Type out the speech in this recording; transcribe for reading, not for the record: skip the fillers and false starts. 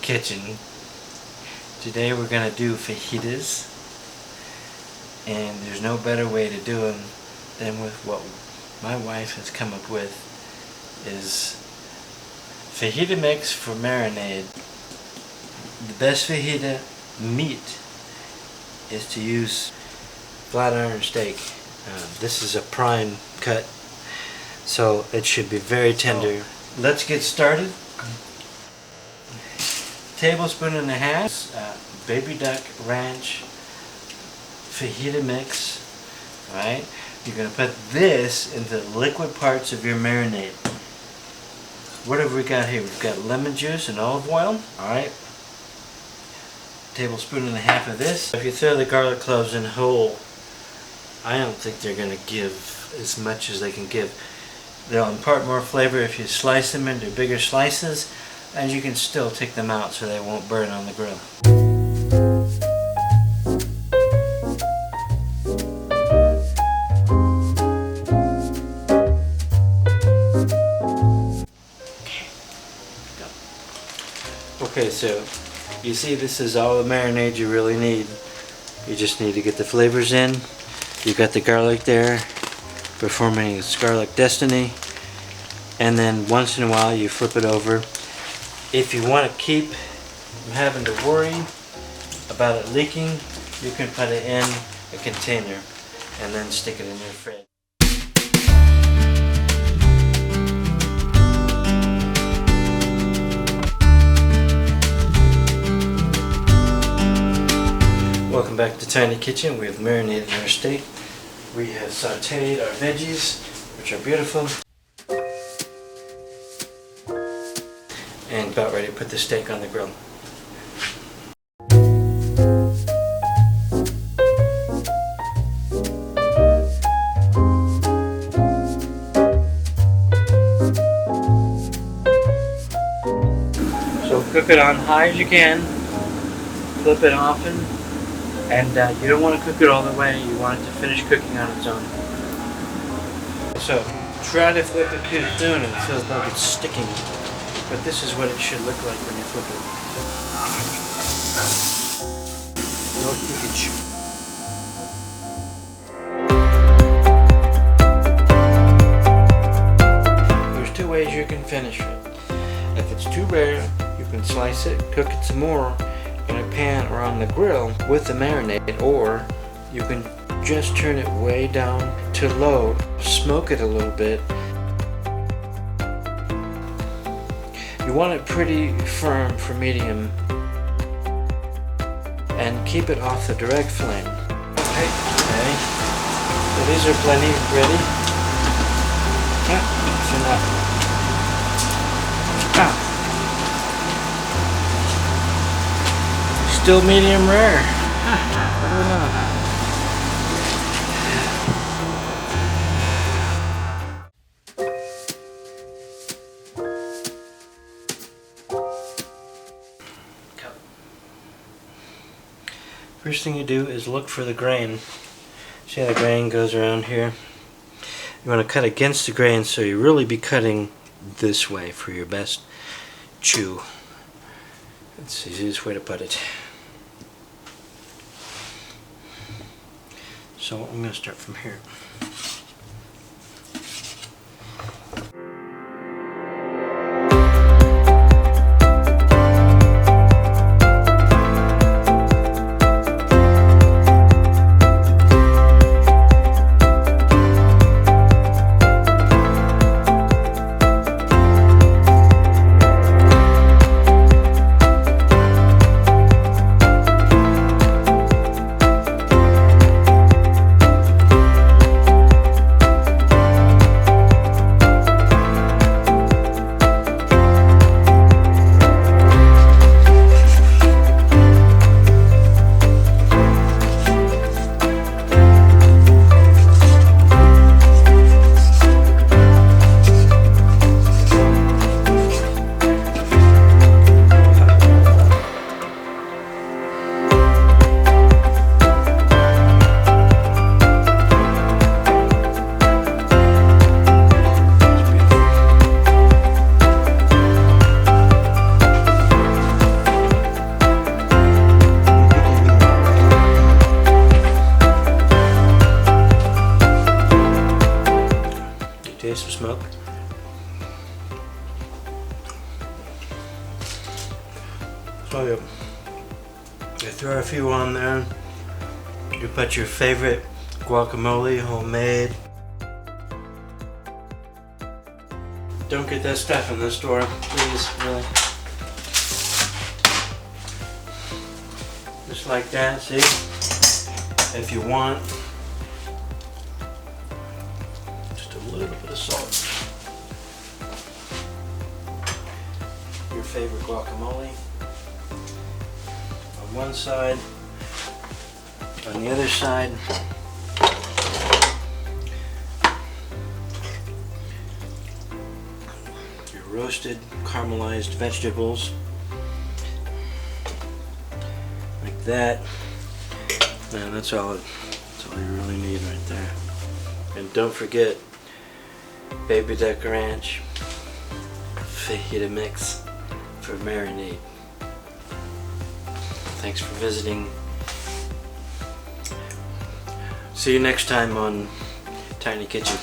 kitchen. Today we're gonna do fajitas, and there's no better way to do them than with what my wife has come up with, is fajita mix for marinade. The best fajita meat is to use flat iron steak. This is a prime cut, so it should be very tender. Let's get started. Tablespoon and a half baby duck ranch fajita mix. Alright, you're going to put this into the liquid parts of your marinade. What have we got here? We've got lemon juice and olive oil. Alright, tablespoon and a half of this. If you throw the garlic cloves in whole, I don't think they're going to give as much as they can give. They'll impart more flavor if you slice them into bigger slices, and you can still take them out so they won't burn on the grill. Okay, so you see this is all the marinade you really need. You just need to get the flavors in. You've got the garlic there, performing its garlic destiny, and then once in a while you flip it over. If you want to keep from having to worry about it leaking, you can put it in a container and then stick it in your fridge. Welcome back to Tiny Kitchen. We have marinated our steak. We have sauteed our veggies, which are beautiful. And about ready to put the steak on the grill. So cook it on high as you can. Flip it often. And you don't want to cook it all the way, you want it to finish cooking on its own. So, try to flip it too soon and it feels like it's sticking. But this is what it should look like when you flip it. No leakage. There's two ways you can finish it. If it's too rare, you can slice it, cook it some more in a pan or on the grill with the marinade, or you can just turn it way down to low, smoke it a little bit. You want it pretty firm for medium, and keep it off the direct flame. Okay, so these are plenty ready. That's enough. Still medium rare. I don't know. First thing you do is look for the grain. See how the grain goes around here? You want to cut against the grain, so you really be cutting this way for your best chew. That's the easiest way to put it. So I'm going to start from here. taste of smoke. So you throw a few on there. You put your favorite guacamole, homemade. Don't get that stuff in the store, please, really. Just like that, see? If you want, just a little bit of salt. Your favorite guacamole on one side. On the other side, your roasted caramelized vegetables, like that, and that's all you really need right there. And don't forget baby duck ranch fajita mix for marinade. Thanks for visiting. See you next time on Tiny Kitchen.